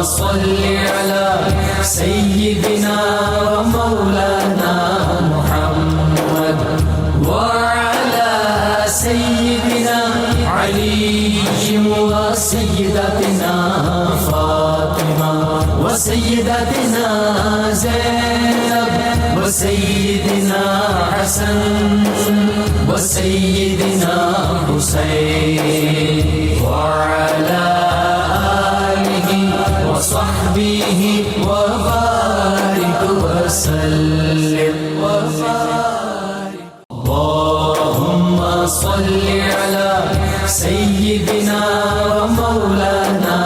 صل على سيدنا ومولانا محمد وعلى سيدنا علي وسيدتنا فاطمة وسيدتنا زينب وسيدنا حسن وسيدنا حسين وعلى آله وصحبه وبارك وسلم وبارك. اللهم صل على سيدنا ومولانا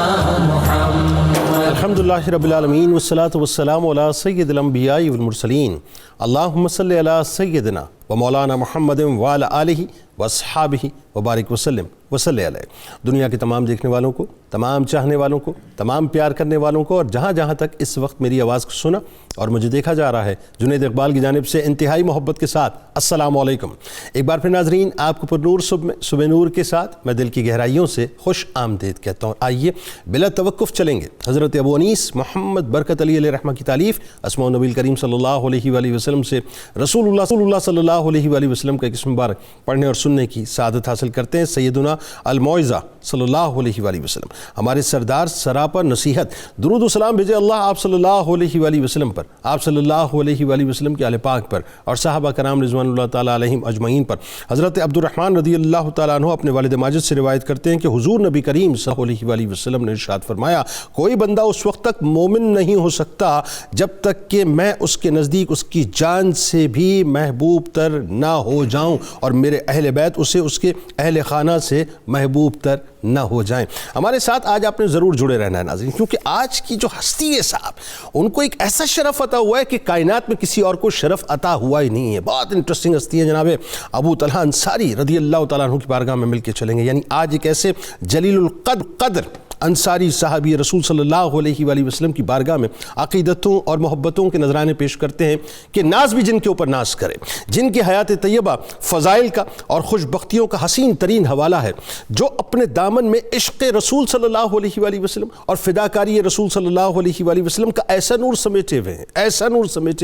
محمد. الحمد للہ رب العالمین والصلاة والسلام علی سید الانبیاء والمرسلین. اللہم صلی علی سیدنا و مولانا محمد وعلی آلہ واصحابہ وبارک وسلم وصلی علیہ. دنیا کے تمام دیکھنے والوں کو، تمام چاہنے والوں کو، تمام پیار کرنے والوں کو، اور جہاں جہاں تک اس وقت میری آواز کو سنا اور مجھے دیکھا جا رہا ہے، جنید اقبال کی جانب سے انتہائی محبت کے ساتھ السلام علیکم. ایک بار پھر ناظرین، آپ کو پر نور صبح نور کے ساتھ میں دل کی گہرائیوں سے خوش آمدید کہتا ہوں. آئیے بلا توقف چلیں گے حضرت ابو انیس محمد برکت علی علیہ رحمہ کی تالیف اسماء النبی کریم صلی اللہ علیہ وآلہ وسلم سے رسول اللہ صلی اللہ علیہ وآلہ وسلم کا ایک اسم مبارک پڑھنے اور سننے کی سعادت حاصل کرتے ہیں. سیدنا الموعظہ صلی اللہ علیہ وآلہ وسلم، ہمارے سردار سراپا نصیحت، درود و سلام بھیجے اللہ آپ صلی اللہ علیہ وآلہ وسلم پر، آپ صلی اللہ علیہ وآلہ وسلم کے اہل پاک پر اور صحابہ کرام رضوان اللہ تعالیٰ علیہم اجمعین پر. حضرت عبد الرحمن رضی اللہ تعالیٰ عنہ اپنے والد ماجد سے روایت کرتے ہیں کہ حضور نبی کریم صلی اللہ علیہ وآلہ وسلم نے ارشاد فرمایا، کوئی بندہ اس وقت تک مومن نہیں ہو سکتا جب تک کہ میں اس کے نزدیک اس کی جان سے بھی محبوب تر نہ ہو جاؤں اور میرے اہل بیت اسے اس کے اہل خانہ سے محبوب تر نہ ہو جائیں. ہمارے ساتھ آج آپ نے ضرور جڑے رہنا ہے ناظرین، کیونکہ آج کی جو ہستی ہے صاحب، ان کو ایک ایسا شرف عطا ہوا ہے کہ کائنات میں کسی اور کو شرف عطا ہوا ہی نہیں ہے. بہت انٹرسٹنگ ہستی ہے جناب ابو طلحہ انصاری رضی اللہ تعالیٰ عنہ کی بارگاہ میں مل کے چلیں گے. یعنی آج ایک ایسے جلیل القدر انصاری صحابی رسول صلی اللہ علیہ وآلہ وسلم کی بارگاہ میں عقیدتوں اور محبتوں کے نذرانے پیش کرتے ہیں کہ ناز بھی جن کے اوپر ناز کرے، جن کی حیات طیبہ فضائل کا اور خوش بختیوں کا حسین ترین حوالہ ہے، جو اپنے دامن میں عشق رسول صلی اللہ علیہ وآلہ وسلم اور فداکاری رسول صلی اللہ علیہ وآلہ وسلم کا ایسا نور سمیٹے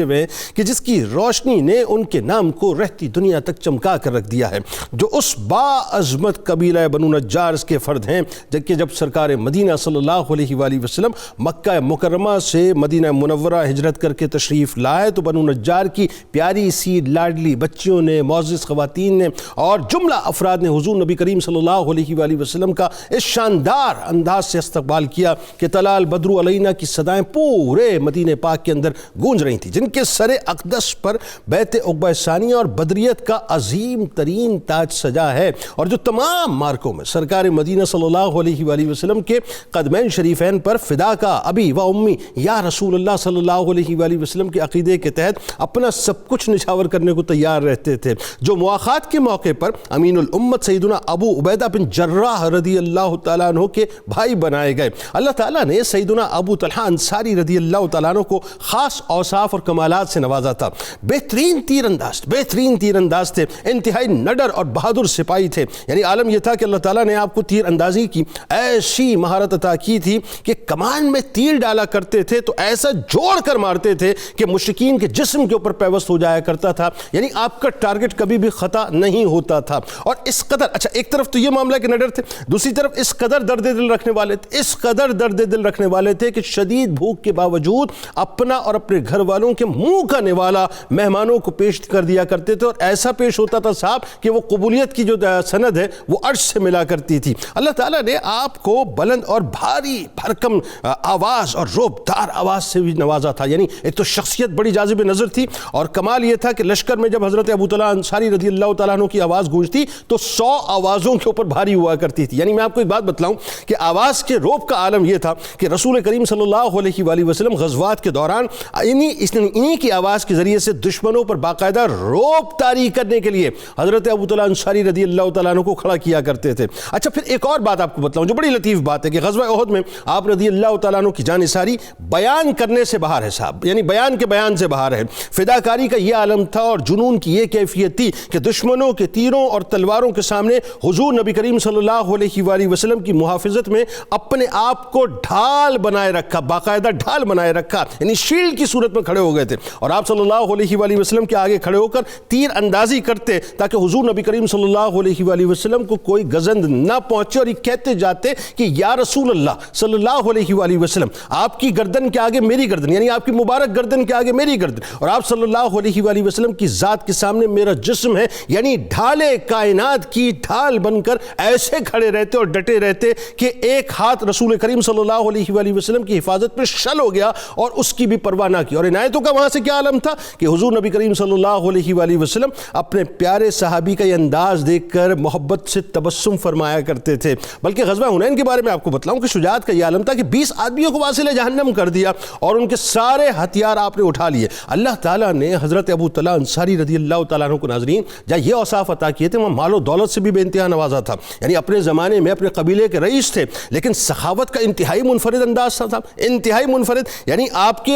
ہوئے ہیں کہ جس کی روشنی نے ان کے نام کو رہتی دنیا تک چمکا کر رکھ دیا ہے، جو اس با عظمت قبیلہ بنو نجار کے فرد ہیں جبکہ جب سرکار مدینہ صلی اللہ علیہ وآلہ وسلم مکہ مکرمہ سے مدینہ منورہ ہجرت کر کے تشریف لائے تو بنو نجار کی پیاری سی لاڈلی بچیوں نے، معزز خواتین نے اور جملہ افراد نے حضور نبی کریم صلی اللہ علیہ وآلہ وسلم کا اس شاندار انداز سے استقبال کیا کہ طلع البدر علینا کی صدائیں پورے مدینہ پاک کے اندر گونج رہی تھیں، جن کے سر اقدس پر بیت عقبہ ثانیہ اور بدریت کا عظیم ترین تاج سجا ہے، اور جو تمام مارکوں میں سرکار مدینہ صلی اللہ علیہ وآلہ وسلم کے قدمین شریفین پر فدا کا ابی و امی یا رسول اللہ صلی اللہ علیہ وآلہ وسلم کے عقیدے کے تحت اپنا سب کچھ نچھاور کرنے کو تیار رہتے تھے، جو مواخات کے موقع پر امین الامت سیدنا ابو عبیدہ بن جراح رضی اللہ تعالیٰ عنہ کے بھائی بنائے گئے. اللہ تعالیٰ نے سیدنا ابو طلحہ انصاری رضی اللہ تعالیٰ عنہ کو خاص اوصاف اور کمالات سے نوازا تھا. بہترین تیر انداز تھے، انتہائی نڈر اور بہادر سپاہی تھے. یعنی عالم یہ تھا کہ اللہ تعالیٰ نے آپ کو تیر اندازی کی ایسی مہارت عطا کی تھی کہ کمان میں تیر ڈالا کرتے تھے تو ایسا جوڑ کر مارتے تھے کہ مشرکین کے جسم کے اوپر پیوست ہو جایا کرتا تھا. یعنی آپ کا ٹارگٹ کبھی بھی خطا نہیں ہوتا تھا. اور اس قدر ایک طرف تو یہ معاملہ کہ نڈر تھے، دوسری طرف اس قدر درد دل رکھنے والے تھے کہ شدید بھوک کے باوجود اپنا اور اپنے گھر والوں کے منہ کا نوالا مہمانوں کو پیش کر دیا کرتے تھے، اور ایسا پیش ہوتا تھا صاحب کہ وہ قبولیت کی جو سند ہے وہ عرش سے ملا کرتی تھی. اللہ تعالیٰ نے آپ کو بلند اور بھاری بھرکم آواز اور روبدار آواز سے بھی نوازا تھا. یعنی ایک تو شخصیت بڑی جاذب نظر تھی، اور کمال یہ تھا کہ لشکر میں جب حضرت ابو طلحہ انصاری رضی اللہ تعالیٰ عنہ کی آواز گونجتی تو 100 آوازوں کے اوپر بھاری ہوا کرتی تھی. یعنی میں آپ کو ایک بات بتلاؤں کہ آواز کے روب کا عالم یہ تھا کہ رسول کریم صلی اللہ علیہ وآلہ وسلم غزوات کے دوران انہی کی آواز کے ذریعے سے دشمنوں پر باقاعدہ روب طاری کرنے کے لیے حضرت ابو طلحہ انصاری رضی اللہ تعالیٰ عنہ کو کھڑا کیا کرتے تھے. اچھا، پھر ایک اور بات آپ کو بتلاؤں جو بڑی لطیف بات بات ہے کہ غزوہ احد میں آپ رضی اللہ تعالیٰ عنہ کی جان نثاری بیان کرنے سے باہر ہے صاحب، یعنی بیان کے بیان سے باہر ہے۔ فداکاری کا یہ عالم تھا اور جنون کی یہ کیفیت تھی کہ دشمنوں کے تیروں اور تلواروں کے سامنے حضور نبی کریم صلی اللہ علیہ وآلہ وسلم کی محافظت میں اپنے آپ کو ڈھال بنائے رکھا، باقاعدہ ڈھال بنائے رکھا، یعنی شیلڈ کی صورت میں کھڑے ہو گئے تھے، اور آپ صلی اللہ علیہ وآلہ وسلم کے آگے کھڑے ہو کر تیر اندازی کرتے تاکہ حضور نبی کریم صلی اللہ علیہ وآلہ وسلم کو کوئی گزند نہ پہنچے، اور یہ کہتے جاتے کہ یا رسول اللہ صلی اللہ علیہ وآلہ وسلم، آپ کی گردن کے آگے میری گردن، یعنی آپ کی مبارک گردن کے آگے میری گردن، اور آپ صلی اللہ علیہ وآلہ وسلم کی ذات کے سامنے میرا جسم ہے، یعنی ڈھالے کائنات کی ڈھال بن کر ایسے کھڑے رہتے اور ڈٹے رہتے کہ ایک ہاتھ رسول کریم صلی اللہ علیہ وآلہ وسلم کی حفاظت پہ شل ہو گیا اور اس کی بھی پرواہ نہ کی۔ اور عنایتوں کا وہاں سے کیا عالم تھا کہ حضور نبی کریم صلی اللہ علیہ وآلہ وسلم اپنے پیارے صحابی کا یہ انداز دیکھ کر محبت سے تبسم فرمایا کرتے تھے۔ بلکہ غزوہ حنین کے بارے میں آپ کو بتلاؤں کہ شجاعت کا یہ عالم تھا کہ 20 آدمیوں کو واصل جہنم کر دیا اور ان کے سارے ہتھیار آپ نے اٹھا لیے۔ اللہ تعالیٰ نے حضرت ابو طلحہ انصاری رضی اللہ تعالیٰ عنہ کو ناظرین جہاں یہ اوصاف عطا کیے تھے، وہاں مال و دولت سے بھی بے انتہا نوازا تھا، یعنی اپنے زمانے میں اپنے قبیلے کے رئیس تھے، لیکن سخاوت کا انتہائی منفرد انداز تھا، انتہائی منفرد، یعنی آپ کے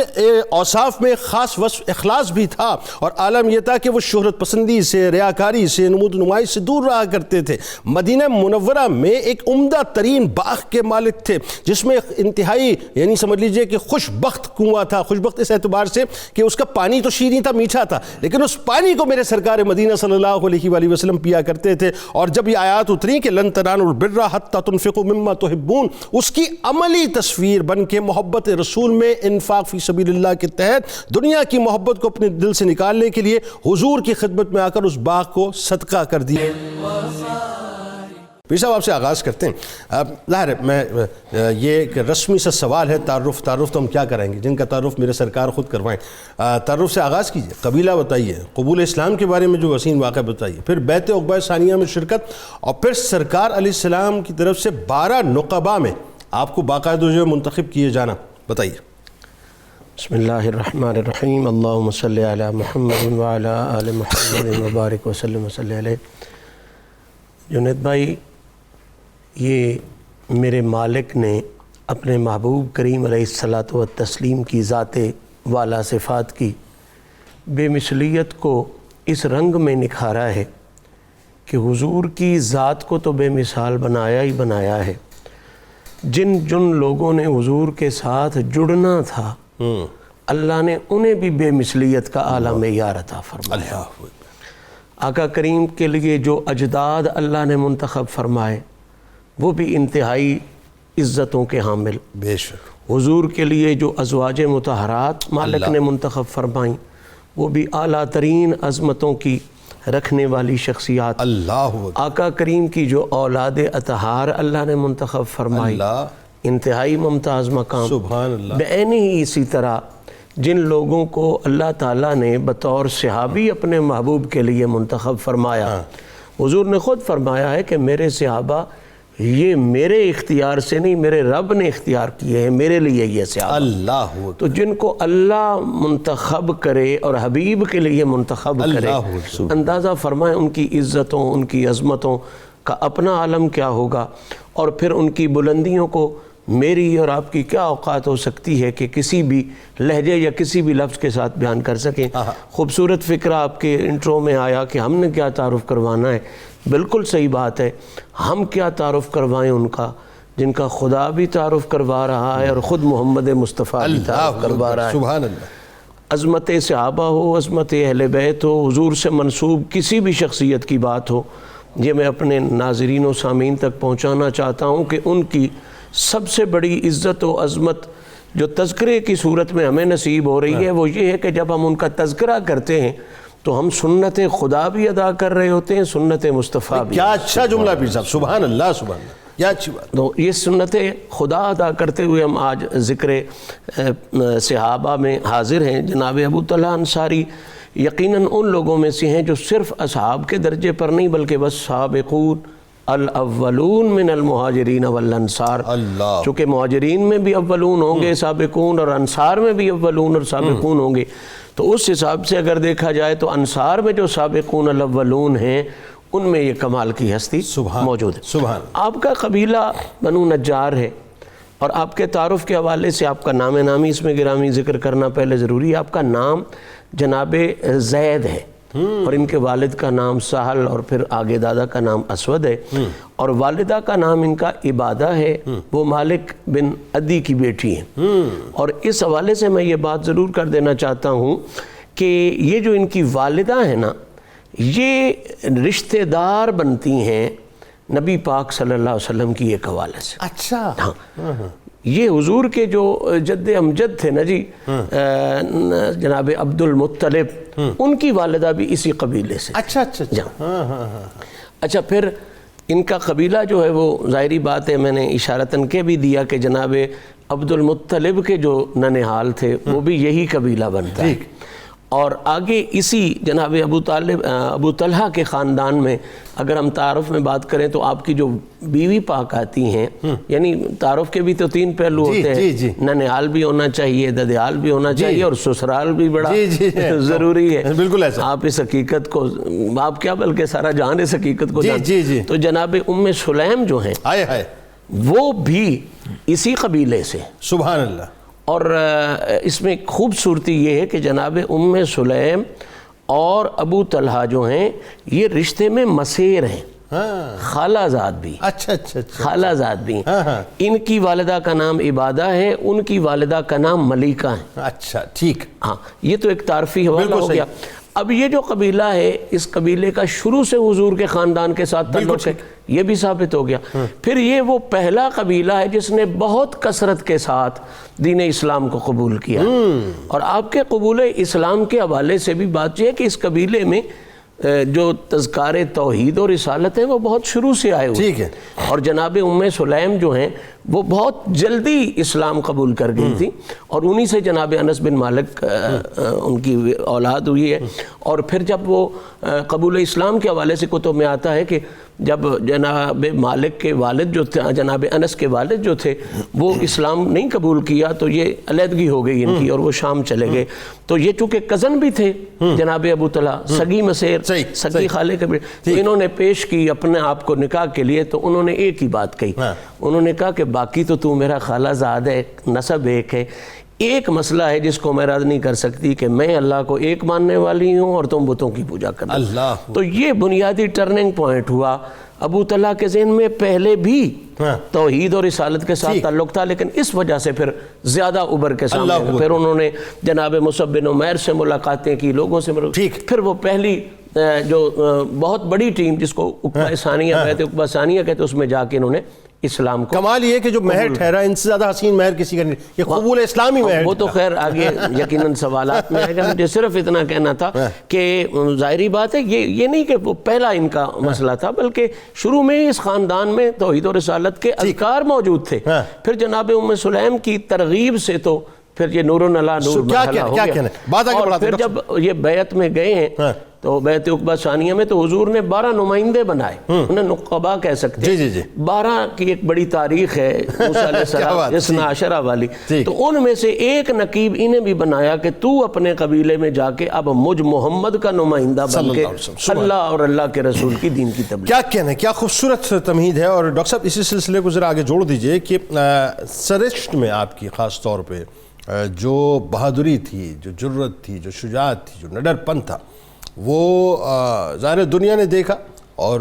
اوصاف میں خاص وصف اخلاص بھی تھا، اور عالم یہ تھا کہ وہ شہرت پسندی سے، ریاکاری سے، نمود نمائش سے دور رہا کرتے تھے۔ مدینہ منورہ میں ایک عمدہ ترین باغ کے مالک تھے جس میں انتہائی یعنی سمجھ لیجئے کہ خوش بخت کنواں تھا، خوش بخت اس اعتبار سے کہ اس کا پانی تو شیریں تھا، میٹھا تھا، لیکن اس پانی کو میرے سرکار مدینہ صلی اللہ علیہ وآلہ وسلم پیا کرتے تھے۔ اور جب یہ آیات اتری کہ لن تنالوا البر حتی تنفقوا مما تحبون، اس کی عملی تصویر بن کے محبت رسول میں انفاق فی سبیل اللہ کے تحت دنیا کی محبت کو اپنے دل سے نکالنے کے لیے حضور کی خدمت میں آ کر اس باغ کو صدقہ کر دیا۔ پیر صاحب آپ سے آغاز کرتے ہیں۔ ظاہر ہے میں یہ ایک رسمی سا سوال ہے، تعارف تو ہم کیا کریں گے، جن کا تعارف میرے سرکار خود کروائیں۔ تعارف سے آغاز کیجئے، قبیلہ بتائیے، قبول اسلام کے بارے میں جو وسیع واقعہ بتائیے، پھر بیعت عقبہ ثانیہ میں شرکت، اور پھر سرکار علیہ السلام کی طرف سے 12 نقباء میں آپ کو باقاعدہ جو منتخب کیے جانا، بتائیے۔ بسم اللہ الرحمن الرحیم، اللہم صلی علی محمد وعلی آل محمد وبارک وسلم وصلی علیہ۔ جنید بھائی، یہ میرے مالک نے اپنے محبوب کریم علیہ الصلاۃ والتسلیم کی ذات والا صفات کی بے مثلیت کو اس رنگ میں نکھارا ہے کہ حضور کی ذات کو تو بے مثال بنایا ہی بنایا ہے۔ جن لوگوں نے حضور کے ساتھ جڑنا تھا، اللہ نے انہیں بھی بے مثلیت کا اعلیٰ معیار عطا فرمایا۔ آقا کریم کے لیے جو اجداد اللہ نے منتخب فرمائے وہ بھی انتہائی عزتوں کے حامل، بے شک۔ حضور کے لیے جو ازواج مطہرات مالک نے منتخب فرمائیں وہ بھی اعلیٰ ترین عظمتوں کی رکھنے والی شخصیات۔ اللہ آقا کریم کی جو اولاد اطہار اللہ نے منتخب فرمائی، انتہائی ممتاز مقام۔ سبحان اللہ۔ بعینی ہی اسی طرح جن لوگوں کو اللہ تعالیٰ نے بطور صحابی اپنے محبوب کے لیے منتخب فرمایا، حضور نے خود فرمایا ہے کہ میرے صحابہ یہ میرے اختیار سے نہیں، میرے رب نے اختیار کیے ہیں میرے لیے یہ صحابہ۔ اللہ تو جن کو اللہ منتخب کرے اور حبیب کے لیے منتخب کرے، اندازہ فرمائیں ان کی عزتوں، ان کی عظمتوں کا اپنا عالم کیا ہوگا، اور پھر ان کی بلندیوں کو میری اور آپ کی کیا اوقات ہو سکتی ہے کہ کسی بھی لہجے یا کسی بھی لفظ کے ساتھ بیان کر سکیں۔ خوبصورت فکرہ آپ کے انٹرو میں آیا کہ ہم نے کیا تعارف کروانا ہے، بالکل صحیح بات ہے، ہم کیا تعارف کروائیں ان کا جن کا خدا بھی تعارف کروا رہا ہے اور خود محمد مصطفیٰ بھی تعارف کروا رہا ہے۔ سبحان اللہ۔ عظمت صحابہ ہو، عظمت اہل بیت ہو، حضور سے منسوب کسی بھی شخصیت کی بات ہو، یہ میں اپنے ناظرین و سامعین تک پہنچانا چاہتا ہوں کہ ان کی سب سے بڑی عزت و عظمت جو تذکرے کی صورت میں ہمیں نصیب ہو رہی ہے وہ یہ ہے کہ جب ہم ان کا تذکرہ کرتے ہیں تو ہم سنت خدا بھی ادا کر رہے ہوتے ہیں، سنت مصطفیٰ بھی۔ کیا اچھا جملہ پیر صاحب، سبحان اللہ سبحان اللہ، کیا اچھی بات۔ تو یہ سنت خدا ادا کرتے ہوئے ہم آج ذکر صحابہ میں حاضر ہیں۔ جناب ابو طلحہ انصاری یقیناً ان لوگوں میں سے ہیں جو صرف اصحاب کے درجے پر نہیں بلکہ بس سابقون الاولون من المہاجرین والانصار، چونکہ مہاجرین میں بھی اولون ہوں گے سابقون، اور انصار میں بھی اولون اور سابقون ہوں گے، تو اس حساب سے اگر دیکھا جائے تو انصار میں جو سابقون الاولون ہیں ان میں یہ کمال کی ہستی موجود ہے. سبحان. آپ کا قبیلہ بنو نجار ہے اور آپ کے تعارف کے حوالے سے آپ کا نام نامی اس میں گرامی ذکر کرنا پہلے ضروری ہے. آپ کا نام جناب زید ہے اور ان کے والد کا نام سہل اور پھر آگے دادا کا نام اسود ہے اور والدہ کا نام ان کا عبادہ ہے, وہ مالک بن عدی کی بیٹی ہیں. اور اس حوالے سے میں یہ بات ضرور کر دینا چاہتا ہوں کہ یہ جو ان کی والدہ ہیں نا, یہ رشتہ دار بنتی ہیں نبی پاک صلی اللہ علیہ وسلم کی ایک حوالے سے. اچھا. ہاں, یہ حضور کے جو جد امجد تھے نا جی, جناب عبد المطلب, ان کی والدہ بھی اسی قبیلے سے. اچھا اچھا. اچھا, پھر ان کا قبیلہ جو ہے وہ ظاہری بات ہے, میں نے اشارتاً کے بھی دیا کہ جناب عبد المطلب کے جو ننہال تھے وہ بھی یہی قبیلہ بنتا ہے. اور آگے اسی جناب ابو طلحہ کے خاندان میں اگر ہم تعارف میں بات کریں تو آپ کی جو بیوی پاک آتی ہیں, یعنی تعارف کے بھی تو 3 پہلو ہوتے ہیں, ننہال بھی ہونا چاہیے, ددیال بھی ہونا چاہیے اور سسرال بھی بڑا ضروری ہے. بالکل ایسا. آپ اس حقیقت کو, آپ کیا بلکہ سارا جہان اس حقیقت کو جانتے ہیں. تو جناب سلیم جو ہیں وہ بھی اسی قبیلے سے. سبحان اللہ. اور اس میں خوبصورتی یہ ہے کہ جناب سلیم اور ابو طلحہ جو ہیں یہ رشتے میں مسیر ہیں, خالہ زاد بھی. اچھا اچھا. خالہ زاد بھی. ان کی والدہ کا نام عبادہ ہے, ان کی والدہ کا نام ملیکہ ہے. اچھا ٹھیک. ہاں, یہ تو ایک تعارفی حوالہ ہو گیا. اب یہ جو قبیلہ ہے, اس قبیلے کا شروع سے حضور کے خاندان کے ساتھ تعلق ہے, یہ بھی ثابت ہو گیا. پھر یہ وہ پہلا قبیلہ ہے جس نے بہت کثرت کے ساتھ دین اسلام کو قبول کیا. اور آپ کے قبول اسلام کے حوالے سے بھی بات یہ ہے کہ اس قبیلے میں جو تذکار توحید اور رسالت ہیں وہ بہت شروع سے آئے ہوئے ہیں. اور جناب سلیم جو ہیں وہ بہت جلدی اسلام قبول کر گئی تھی اور انہی سے جناب انس بن مالک ان کی اولاد ہوئی ہے. اور پھر جب وہ قبول اسلام کے حوالے سے کتب میں آتا ہے کہ جب جناب مالک کے والد جو تھے, جناب انس کے والد جو تھے, وہ اسلام نہیں قبول کیا تو یہ علیحدگی ہو گئی ان کی اور وہ شام چلے گئے. تو یہ چونکہ کزن بھی تھے جناب ابو طلحہ, سگی مسیر, سگی خالے کے بیٹے, تو انہوں نے پیش کی اپنے آپ کو نکاح کے لیے. تو انہوں نے ایک ہی بات کہی, انہوں نے کہا کہ باقی تو میرا خالہ زاد ہے, نسب ایک ہے, ایک مسئلہ ہے جس کو میں رد نہیں کر سکتی کہ میں اللہ کو ایک ماننے والی ہوں اور تم بتوں کی پوجا کرنا. تو یہ بنیادی ٹرننگ پوائنٹ ہوا. ابو طلحہ کے ذہن میں پہلے بھی توحید اور رسالت کے ساتھ تعلق تھا, لیکن اس وجہ سے پھر زیادہ ابھر کے سامنے. پھر انہوں نے جناب مصعب بن عمیر سے ملاقاتیں کی, لوگوں سے پھر وہ پہلی جو بہت بڑی ٹیم جس کو عقبہ ثانیہ کہتے, عقبہ ثانیہ کہتے, اس میں جا کے انہوں نے اسلام کو. کمال یہ کہ جو مہر ٹھہرا ان سے زیادہ حسین مہر کسی کا نہیں, یہ قبول اسلامی مہر. وہ تو خیر آگے یقیناً سوالات میں آئے گا. مجھے صرف اتنا کہنا تھا کہ ظاہری بات ہے یہ نہیں کہ وہ پہلا ان کا مسئلہ تھا, بلکہ شروع میں اس خاندان میں توحید و رسالت کے اذکار موجود تھے. پھر جناب سلیم کی ترغیب سے تو پھر یہ نور علی نور مرحلہ ہو گیا. اور پھر جب یہ بیعت میں گئے ہیں تو بیعت عقبہ ثانیہ میں تو حضور نے 12 نمائندے بنائے, انہیں نقبا کہہ سکتے ہیں. 12 کی ایک بڑی تاریخ ہے موسیٰ علیہ السلام اثنا عشرہ والی. تو ان میں سے ایک نقیب انہیں بھی بنایا کہ تو اپنے قبیلے میں جا کے اب مجھ محمد کا نمائندہ بن کے اللہ اور اللہ کے رسول کی دین کی تبلیغ. کیا کہنا ہے, کیا خوبصورت تمہید ہے. اور ڈاکٹر صاحب اسی سلسلے کو ذرا آگے جوڑ دیجئے کہ سرشت میں آپ کی خاص طور پہ جو بہادری تھی, جو جرت تھی, جو شجاعت تھی, جو نڈر پن تھا, وہ ظاہر دنیا نے دیکھا. اور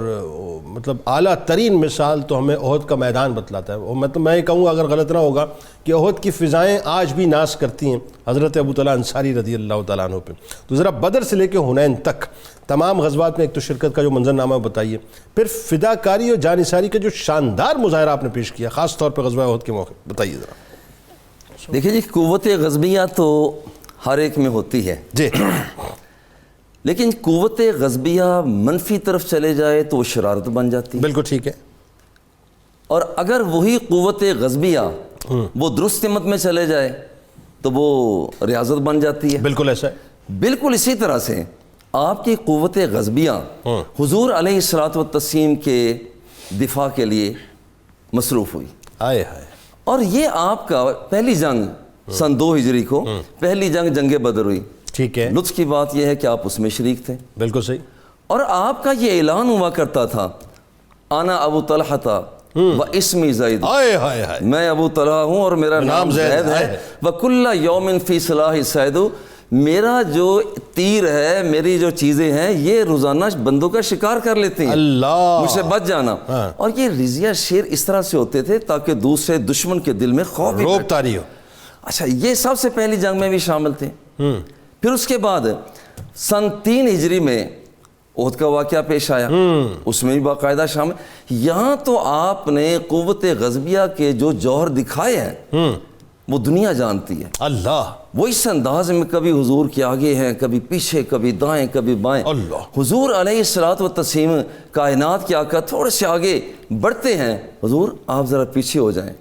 مطلب اعلیٰ ترین مثال تو ہمیں احد کا میدان بتلاتا ہے. مطلب میں یہ کہوں اگر غلط نہ ہوگا کہ احد کی فضائیں آج بھی ناز کرتی ہیں حضرت ابو طلحہ انصاری رضی اللہ تعالیٰ عنہ پہ. تو ذرا بدر سے لے کے حنین تک تمام غزوات میں ایک تو شرکت کا جو منظرنامہ بتائیے, پھر فداکاری اور جانثاری کا جو شاندار مظاہرہ آپ نے پیش کیا خاص طور پہ غزوہ احد کے موقع بتائیے ذرا. دیکھیے جی, قوت غضبیہ تو ہر ایک میں ہوتی ہے جی, لیکن قوت غضبیہ منفی طرف چلے جائے تو وہ شرارت بن جاتی ہے. بالکل ٹھیک ہے. اور اگر وہی قوت غضبیہ وہ درست سمت میں چلے جائے تو وہ ریاضت بن جاتی ہے. بالکل ایسا ہے. بالکل اسی طرح سے آپ کی قوت غضبیہ حضور علیہ الصلوۃ والتسلیم کے دفاع کے لیے مصروف ہوئی. آئے ہائے. اور یہ آپ کا پہلی جنگ سن 2 ہجری کو پہلی جنگ بدر ہوئی. ٹھیک ہے. لطف کی بات یہ ہے کہ آپ اس میں شریک تھے. بالکل صحیح. اور آپ کا یہ اعلان ہوا کرتا تھا انا ابو طلحہ و اسمی زید، ہائے ہائے ہائے، میں ابو طلحہ ہوں اور میرا نام زید ہے، وکل یوم فی صلاح سید، میرا جو تیر ہے، میری جو چیزیں ہیں یہ روزانہ بندوں کا شکار کر لیتے ہیں، اللہ مجھ سے بچ جانا۔ اور یہ رضیہ شیر اس طرح سے ہوتے تھے تاکہ دوسرے دشمن کے دل میں خوف روب طاری ہو۔ اچھا، یہ سب سے پہلی جنگ میں بھی شامل تھے۔ پھر اس کے بعد سن 3 ہجری میں احد کا واقعہ پیش آیا، اس میں بھی باقاعدہ شامل۔ یہاں تو آپ نے قوت غضبیہ کے جو جوہر دکھائے ہیں وہ دنیا جانتی ہے۔ اللہ، وہ اس انداز میں کبھی حضور کے آگے ہیں، کبھی پیچھے، کبھی دائیں، کبھی بائیں۔ اللہ، حضور علیہ الصلوۃ والتسلیم کائنات کے آقا تھوڑے سے آگے بڑھتے ہیں، حضور آپ ذرا پیچھے ہو جائیں،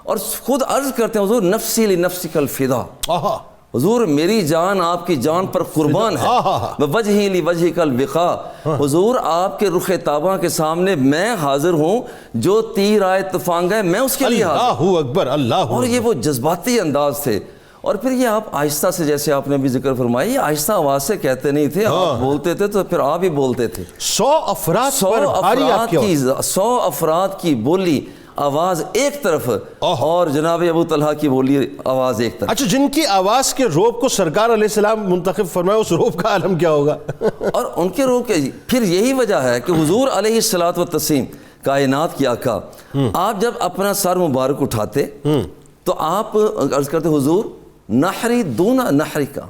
اور خود عرض کرتے ہیں حضور نفسی لنفسک الفدا، آہا، حضور میری جان آپ کی جان پر قربان ہے، وجہی لوجہک الوقا، حضور آپ کے رخ تاباں کے سامنے میں حاضر ہوں، جو تیر آئے تفانگ ہے میں اس کے لیے حاضر۔ اللہ اکبر، اللہ اور یہ وہ جذباتی انداز تھے۔ اور پھر یہ آپ آہستہ سے، جیسے آپ نے بھی ذکر فرمایا، یہ آہستہ آواز سے کہتے نہیں تھے، آپ بولتے تھے تو پھر آپ ہی بولتے تھے۔ 100 افراد پر بھاری آپ کی آواز۔ 100 افراد کی بولی آواز ایک طرف، اور جناب ابو طلحہ کی بولی آواز ایک طرف۔ اچھا، جن کی آواز کے روب کو سرکار علیہ السلام منتخب فرمائے، اس روب کا عالم کیا ہوگا؟ اور ان کے روب کے پھر یہی وجہ ہے کہ حضور علیہ الصلوۃ والتسلیم کائنات کی آقا، آپ جب اپنا سر مبارک اٹھاتے تو آپ عرض کرتے حضور نحری دون نحری کا،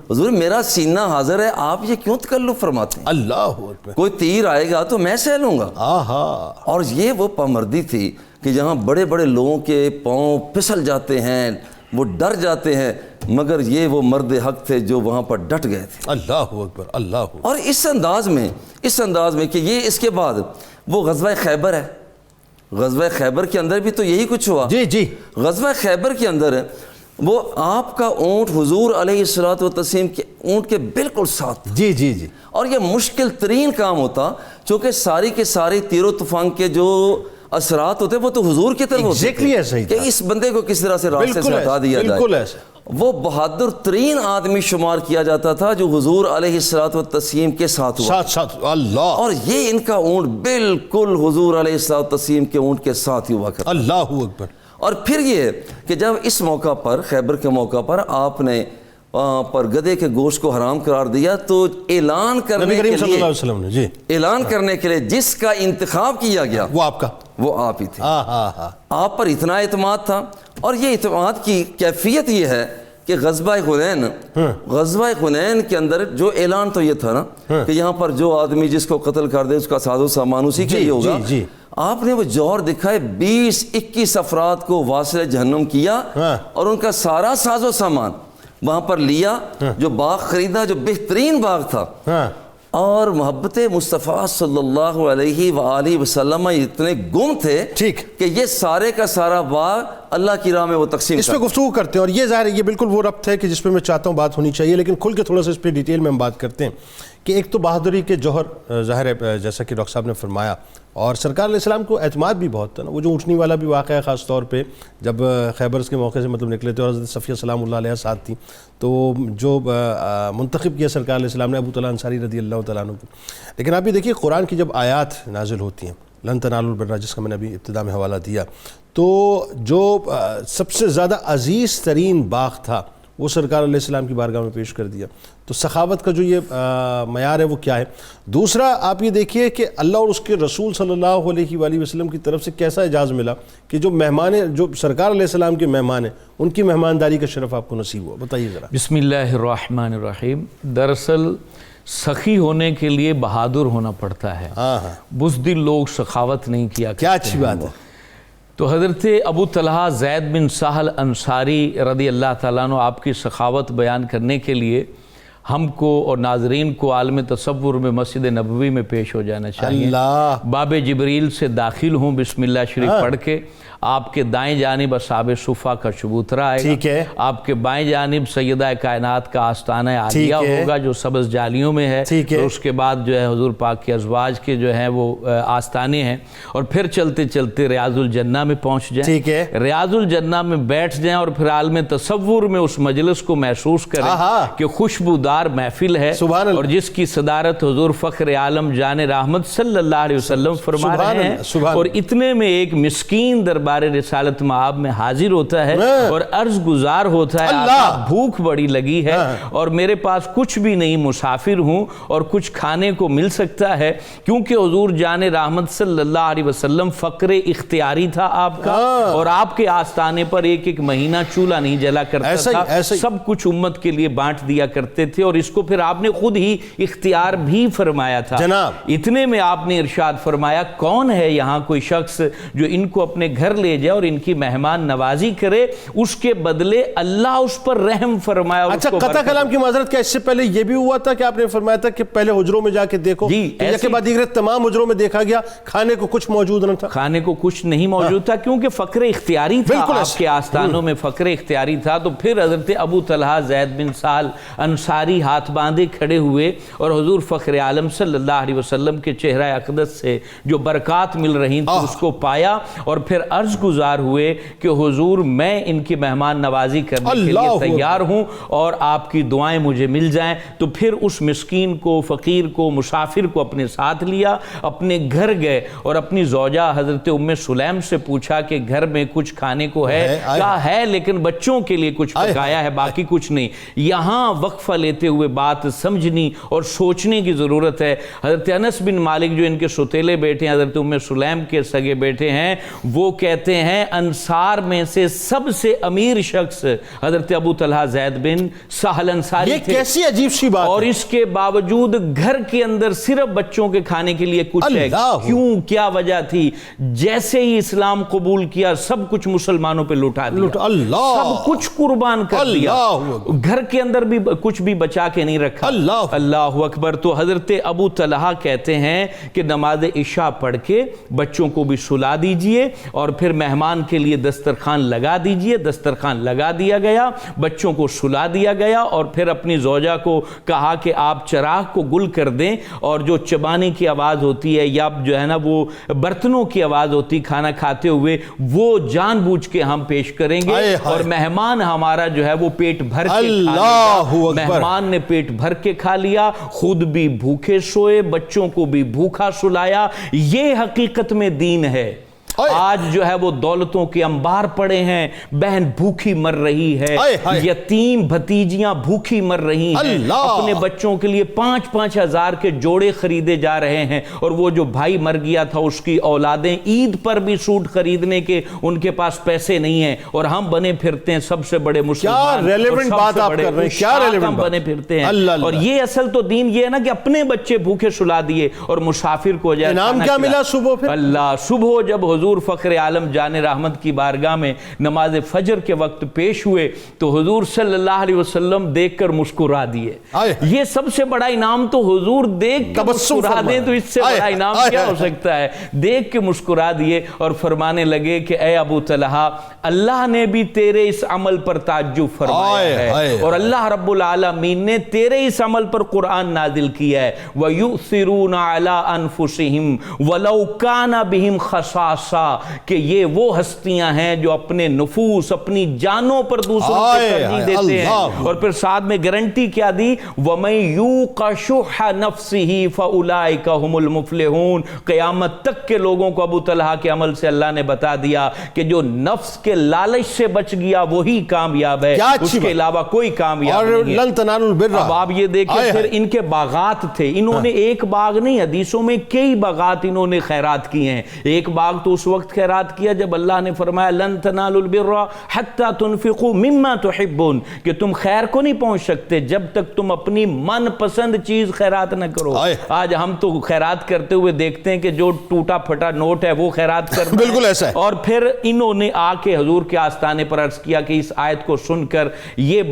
حضور میرا سینہ حاضر ہے، آپ یہ کیوں تکلف فرماتے ہیں؟ اللہ اکبر، کوئی تیر آئے گا تو میں سہ لوں گا۔ آہا، اور یہ وہ پامردی تھی کہ جہاں بڑے بڑے لوگوں کے پاؤں پھسل جاتے ہیں، وہ ڈر جاتے ہیں، مگر یہ وہ مرد حق تھے جو وہاں پر ڈٹ گئے تھے۔ اللہ اکبر، اللہ اکبر۔ اور اس انداز میں کہ یہ اس کے بعد وہ غزوہ خیبر ہے، غزوہ خیبر کے اندر بھی تو یہی کچھ ہوا۔ جی جی، غزوہ خیبر کے اندر وہ آپ کا اونٹ حضور علیہ الصلوۃ والتسلیم کے اونٹ کے بالکل ساتھ، جی جی جی، اور یہ مشکل ترین کام ہوتا، چونکہ ساری کے ساری تیر و طوفان کے جو اثرات ہوتے وہ تو حضور کی طرف ہوتے Exactly ایسا ہی کہ تھا۔ اس بندے کو کس طرح سے راستے سے ہٹا دیا جائے۔ بالکل ایسا۔ وہ بہادر ترین آدمی شمار کیا جاتا تھا جو حضور علیہ الصلوۃ والتسلیم کے ساتھ ہوا، ساتھ، اللہ، اور یہ ان کا اونٹ بالکل حضور علیہ الصلوۃ والتسلیم کے اونٹ کے ساتھ ہی ہوا کرتا۔ اللہ اکبر۔ اور پھر یہ کہ جب اس موقع پر، خیبر کے موقع پر، آپ نے پر گدھے کے گوشت کو حرام قرار دیا، تو اعلان کرنے نبی کے کریم صلی اللہ لیے، علیہ وسلم نے، جی، اعلان کرنے کے لیے جس کا انتخاب کیا گیا وہ آپ کا، وہ آپ ہی تھے۔ ہاں، آپ پر اتنا اعتماد تھا، اور یہ اعتماد کی کیفیت یہ ہے کہ غزوہ حنین کے اندر جو اعلان تو یہ تھا نا کہ یہاں پر جو آدمی جس کو قتل کر دے اس کا ساز و سامان اسی کے لیے ہوگا۔ آپ نے وہ جوہر دکھائے، 20-21 افراد کو واصل جہنم کیا، اور ان کا سارا ساز و سامان وہاں پر لیا، جو باغ خریدا جو بہترین باغ تھا، اور محبت مصطفیٰ صلی اللہ علیہ وآلہ وسلم اتنے گم تھے کہ یہ سارے کا سارا باغ اللہ کی راہ میں وہ تقسیم اس پہ گفتگو کرتے ہیں، اور یہ ظاہر ہے یہ بالکل وہ ربط ہے کہ جس پہ میں چاہتا ہوں بات ہونی چاہیے، لیکن کھل کے تھوڑا سا اس پہ ڈیٹیل میں ہم بات کرتے ہیں کہ ایک تو بہادری کے جوہر ظاہر ہے جیسا کہ ڈاکٹر صاحب نے فرمایا، اور سرکار علیہ السلام کو اعتماد بھی بہت تھا نا۔ وہ جو اونٹنی والا بھی واقعہ ہے، خاص طور پہ جب خیبر کے موقع سے مطلب نکلے تھے اور حضرت صفیہ سلام اللہ علیہ ساتھ تھی، تو جو منتخب کیا سرکار علیہ السلام نے ابو طلحہ انصاری رضی اللہ تعالیٰ عنہ کو۔ لیکن آپ یہ دیکھیے قرآن کی جب آیات نازل ہوتی ہیں، لن تنالوا البر جس کا میں نے ابھی ابتدا میں حوالہ دیا، تو جو سب سے زیادہ عزیز ترین باغ تھا وہ سرکار علیہ السلام کی بارگاہ میں پیش کر دیا۔ تو سخاوت کا جو یہ معیار ہے وہ کیا ہے؟ دوسرا آپ یہ دیکھیے کہ اللہ اور اس کے رسول صلی اللہ علیہ وآلہ وسلم کی طرف سے کیسا اعزاز ملا کہ جو مہمان، جو سرکار علیہ السلام کے مہمان ہیں، ان کی مہمانداری کا شرف آپ کو نصیب ہوا۔ بتائیے ذرا۔ بسم اللہ الرحمن الرحیم۔ دراصل سخی ہونے کے لیے بہادر ہونا پڑتا ہے، بزدل لوگ سخاوت نہیں کیا کرتے۔ کیا اچھی بات ہے۔ تو حضرت ابو طلحہ زید بن سہل انصاری رضی اللہ تعالیٰ عنہ آپ کی سخاوت بیان کرنے کے لیے ہم کو اور ناظرین کو عالم تصور میں مسجد نبوی میں پیش ہو جانا چاہیے۔ باب جبریل سے داخل ہوں، بسم اللہ شریف پڑھ کے آپ کے دائیں جانب اصحاب صفہ کا چبوترا آئے گا، آپ کے بائیں جانب سیدہ کائنات کا آستانہ عالیہ ہوگا جو سبز جالیوں میں ہے، اور اس کے بعد جو ہے حضور پاک کے ازواج کے جو ہیں وہ آستانے ہیں، اور پھر چلتے چلتے ریاض الجنہ میں پہنچ جائیں، ریاض الجنہ میں بیٹھ جائیں، اور پھر عالم تصور میں اس مجلس کو محسوس کریں کہ خوشبودار خوشگوار محفل ہے سبحان اللہ۔ اور جس کی صدارت حضور فخر عالم جان رحمت صلی اللہ علیہ وسلم فرما سبحان رہے ہیں، اللہ، سبحان اور اتنے میں ایک مسکین دربار رسالت مآب میں حاضر ہوتا ہے اور عرض گزار ہوتا ہے، اللہ! آقا بھوک بڑی لگی ہے اور میرے پاس کچھ بھی نہیں، مسافر ہوں اور کچھ کھانے کو مل سکتا ہے، کیونکہ حضور جان رحمت صلی اللہ علیہ وسلم فقر اختیاری تھا آپ کا، اور آپ کے آستانے پر ایک ایک مہینہ چولہا نہیں جلا کرتا تھا، سب کچھ امت کے لیے بانٹ دیا کرتے تھے، اور اس کو پھر آپ نے خود ہی اختیار بھی فرمایا تھا جناب۔ اتنے میں آپ نے ارشاد فرمایا کون ہے یہاں کوئی شخص جو ان کو اپنے گھر لے جائے اور ان کی مہمان نوازی کرے، اس کے بدلے اللہ اس پر رحم فرمایا اور اچھا اس کو قطع برکت۔ کلام کی معذرت، کیا اس سے پہلے یہ بھی ہوا تھا کہ آپ نے فرمایا تھا کہ پہلے حجروں میں جا کے دیکھو، جی، تو یہ کے بعد دیگر تمام حجروں میں دیکھا گیا کھانے کو کچھ موجود نہ تھا؟ کھانے کو کچھ نہیں موجود تھا، کیونکہ فقر اختیاری تھا، بالکل آپ کے آستانوں میں فقر اختیاری تھا۔ تو پھر حضرت ابو طلحہ زید بن سہل انصاری ہاتھ باندھے کھڑے ہوئے اور حضور فخر عالم صلی اللہ علیہ وسلم کے چہرہ اقدس سے جو برکات مل رہی تھی اس کو پایا، اور پھر عرض گزار ہوئے کہ حضور میں ان کی مہمان نوازی کرنے کے لیے تیار ہوں اور آپ کی دعائیں مجھے مل جائیں۔ تو پھر اس مسکین کو، فقیر کو، مسافر کو اپنے ساتھ لیا، اپنے گھر گئے اور اپنی زوجہ حضرت ام سلیم سے پوچھا کہ گھر میں کچھ کھانے کو ہے؟ کہا ہے لیکن بچوں کے لیے کچھ پکایا ہے، باقی کچھ نہیں۔ یہاں وقفہ لیتے ہوئے بات سمجھنی اور سوچنے کی ضرورت ہے۔ حضرت انس بن مالک جو ان کے ستیلے بیٹے ہیں، حضرت ام سلیم کے سگے بیٹے ہیں، وہ کہتے ہیں انصار میں سے سب سے امیر شخص حضرت ابو طلحہ زید بن سہل انصاری تھے۔ یہ کیسی عجیب سی بات اور ہے، اس کے باوجود گھر کے اندر صرف بچوں کے کھانے کے لیے کچھ ہے۔ کیوں؟ کیا وجہ تھی؟ جیسے ہی اسلام قبول کیا سب کچھ مسلمانوں پہ لٹا دیا، اللہ سب کچھ قربان کر دیا، گھر کے اندر بھی کچھ بھی بچا کے نہیں رکھا۔ اللہ اکبر۔ تو حضرت ابو طلحہ کہتے ہیں کہ نماز عشاء پڑھ کے بچوں کو بھی سلا دیجئے اور پھر مہمان کے لیے دسترخوان لگا دیجئے۔ دسترخوان لگا دیا گیا، بچوں کو سلا دیا گیا، اور پھر اپنی زوجہ کو کہا کہ آپ چراغ کو گل کر دیں، اور جو چبانے کی آواز ہوتی ہے یا جو ہے نا وہ برتنوں کی آواز ہوتی کھانا کھاتے ہوئے، وہ جان بوجھ کے ہم پیش کریں گے، اور مہمان ہمارا جو ہے وہ پیٹ بھر کے کھا لیا۔ مہمان نے پیٹ بھر کے کھا لیا، خود بھی بھوکے سوئے، بچوں کو بھی بھوکا سلایا۔ یہ حقیقت میں دین ہے۔ آج جو ہے وہ دولتوں کے انبار پڑے ہیں، بہن بھوکی مر رہی ہے، یتیم بھتیجیاں بھوکی مر رہی ہیں، اپنے بچوں کے لیے 5-5 ہزار کے جوڑے خریدے جا رہے ہیں، اور وہ جو بھائی مر گیا تھا اس کی اولادیں عید پر بھی سوٹ خریدنے کے ان کے پاس پیسے نہیں ہیں، اور ہم بنے پھرتے ہیں سب سے بڑے مسلمان، کیا ریلیونٹ بات آپ کر رہے ہیں، کیا ریلیونٹ بنے پھرتے ہیں۔ اور یہ اصل تو دین یہ ہے نا کہ اپنے بچے بھوکے سلا دیے اور مسافر کو جائے انعام کیا ملا صبح پھر؟ اللہ صبح جب حضور فخر عالم جان رحمت کی بارگاہ میں نماز فجر کے وقت پیش ہوئے تو حضور صلی اللہ علیہ وسلم دیکھ کر مسکرا دیے۔ یہ سب سے بڑا انعام تو حضور دیکھ کر مسکرا دیں تو اس سے بڑا انعام کیا ہو سکتا ہے؟ دیکھ کے مسکرا دیے اور فرمانے لگے کہ اے ابو طلحہ، اللہ نے بھی تیرے اس عمل پر تعجب فرمایا ہے، اور اللہ رب العالمین نے تیرے اس عمل پر قرآن نازل کیا ہے۔ وَيُؤْثِرُونَ عَلَىٰ أَنفُسِهِمْ وَلَوْ كَانَ بِهِمْ خَصَاصَةٌ، کہ یہ وہ ہستیاں ہیں جو اپنے نفوس، اپنی جانوں پر دوسروں کو ترجیح دیتے ہیں، اور پھر ساتھ میں گارنٹی کیا دی؟ وَمَن يُوقَ شُحَّ نَفْسِهِ فَأُولَٰئِكَ هُمُ الْمُفْلِحُونَ۔ قیامت تک کے لوگوں کو ابو طلحہ کے عمل سے اللہ نے بتا دیا کہ جو نفس کے لالچ سے بچ گیا وہی کامیاب ہے، اس کے علاوہ کوئی کامیاب نہیں ہے۔ لن تنالوا البر۔ اب آپ یہ دیکھیں پھر ان کے باغات تھے، انہوں نے ایک باغ نہیں، حدیثوں میں کئی باغات انہوں نے خیرات کیے ہیں۔ ایک باغ تو اس وقت خیرات کیا جب اللہ نے فرمایا لن تنالوا البر حتى تنفقوا مما تحبون، کہ تم خیر کو نہیں پہنچ سکتے جب تک تم اپنی من پسند چیز خیرات نہ کرو۔ آج ہم تو خیرات کرتے ہوئے دیکھتے ہیں کہ جو ٹوٹا پھٹا نوٹ ہے وہ خیرات کرتے ہیں، بالکل ایسا ہے۔ اور پھر انہوں نے آ کے حضور کے آستانے پر عرض کیا کہ اس آیت کو سن کر یہ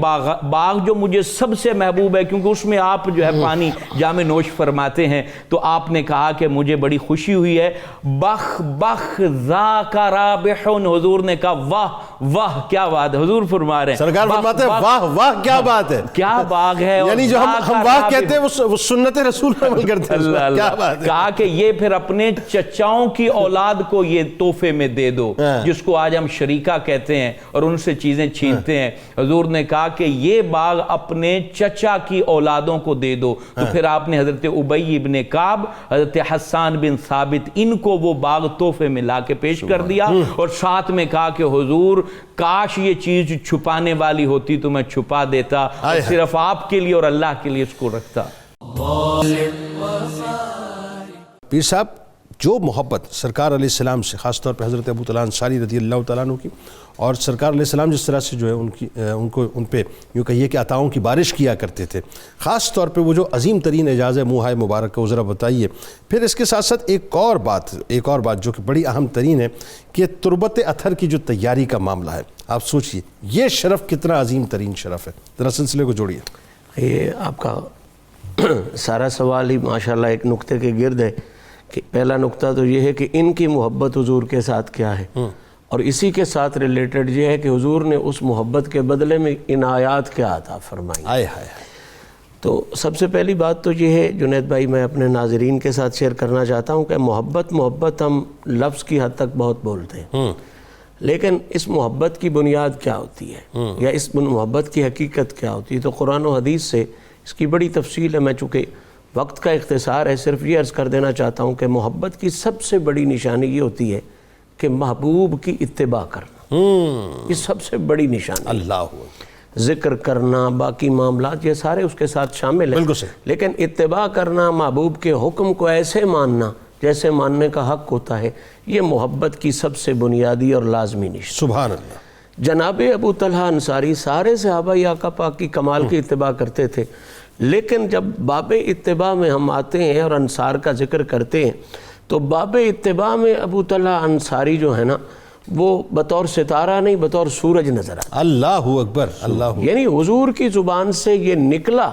باغ جو مجھے سب سے محبوب ہے، کیونکہ اس میں آپ جو ہے پانی جام نوش فرماتے ہیں، تو آپ نے کہا کہ مجھے بڑی خوشی ہوئی ہے، بخ بخ ذاک رابح، حضور نے کہا واہ واہ کیا بات ہے، حضور فرما رہے ہیں سرکار فرماتے ہیں واہ واہ کیا بات ہے، کیا باغ ہے، یعنی جو ہم واہ کہتے ہیں وہ سنت رسول پر عمل کرتے ہیں، کیا بات ہے. کہا کہ یہ پھر اپنے چچاؤں کی اولاد کو یہ تحفے میں دے دو، جس کو آج ہم شریکہ کہتے ہیں اور ان سے چیزیں چھینتے ہیں. حضور نے کہا کہ یہ باغ اپنے چچا کی اولادوں کو دے دو. تو پھر آپ نے حضرت ابی ابن کعب، حضرت حسان بن ثابت، ان کو وہ باغ تحفے میں لا کے پیش کر دیا، اور ساتھ میں کہا کہ حضور کاش یہ چیز چھپانے والی ہوتی تو میں چھپا دیتا، اور صرف آپ کے لیے اور اللہ کے لیے اس کو رکھتا. پیر صاحب، جو محبت سرکار علیہ السلام سے، خاص طور پہ حضرت ابو طلحہ انصاری رضی اللہ تعالیٰ عنہ کی، اور سرکار علیہ السلام جس طرح سے جو ہے ان پہ یوں کہیے کہ عطاؤں کی بارش کیا کرتے تھے، خاص طور پہ وہ جو عظیم ترین اعجاز ہے منہ مبارک کا، وہ ذرا بتائیے. پھر اس کے ساتھ ساتھ ایک اور بات جو کہ بڑی اہم ترین ہے، کہ تربت اطہر کی جو تیاری کا معاملہ ہے. آپ سوچئے یہ شرف کتنا عظیم ترین شرف ہے، ذرا سلسلے کو جوڑیے. یہ آپ کا سارا سوال ہی ماشاءاللہ ایک نقطے کے گرد ہے. کہ پہلا نقطہ تو یہ ہے کہ ان کی محبت حضور کے ساتھ کیا ہے، اور اسی کے ساتھ ریلیٹڈ یہ ہے کہ حضور نے اس محبت کے بدلے میں عنایات کیا عطا فرمائی. آئے ہائے. تو سب سے پہلی بات تو یہ ہے جنید بھائی، میں اپنے ناظرین کے ساتھ شیئر کرنا چاہتا ہوں کہ محبت ہم لفظ کی حد تک بہت بولتے ہیں، لیکن اس محبت کی بنیاد کیا ہوتی ہے، یا اس محبت کی حقیقت کیا ہوتی ہے. تو قرآن و حدیث سے اس کی بڑی تفصیل ہے. میں چونکہ وقت کا اختصار ہے، صرف یہ عرض کر دینا چاہتا ہوں کہ محبت کی سب سے بڑی نشانی یہ ہوتی ہے کہ محبوب کی اتباع کرنا. یہ سب سے بڑی نشانی. اللہ ذکر کرنا، باقی معاملات یہ سارے اس کے ساتھ شامل ہیں، بالکل صحیح. لیکن اتباع کرنا، محبوب کے حکم کو ایسے ماننا جیسے ماننے کا حق ہوتا ہے، یہ محبت کی سب سے بنیادی اور لازمی نشانی. سبحان اللہ. جناب ابو طلحہ انصاری سارے صحابہ آقا پاک کی کمال کی اتباع کرتے تھے، لیکن جب باب اتباع میں ہم آتے ہیں اور انصار کا ذکر کرتے ہیں تو باب اتباع میں ابو طلحہ انصاری جو ہے نا، وہ بطور ستارہ نہیں بطور سورج نظر آتا. اللہ اکبر. اللہ یعنی حضور کی زبان سے یہ نکلا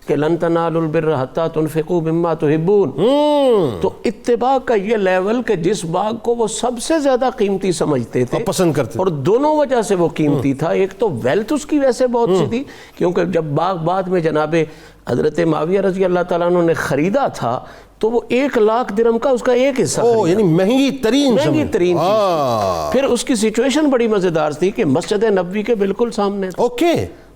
کہ لن تنالوا البر حتی تنفقوا مما تحبون. تو اتباع کا یہ لیول کہ جس باغ کو وہ سب سے زیادہ قیمتی سمجھتے تھے، پسند کرتے، اور دونوں وجہ سے وہ قیمتی تھا. ایک تو ویلتھ اس کی ویسے بہت سی تھی، کیونکہ جب باغ بعد میں جناب حضرت معاویہ رضی اللہ تعالیٰ عنہ نے خریدا تھا تو وہ 1,00,000 درہم کا اس کا ایک حصہ خریدا. یعنی مہنگی ترین چیز. پھر اس کی سچویشن بڑی مزیدار تھی کہ مسجد نبوی کے بالکل سامنے تھا. اوکے.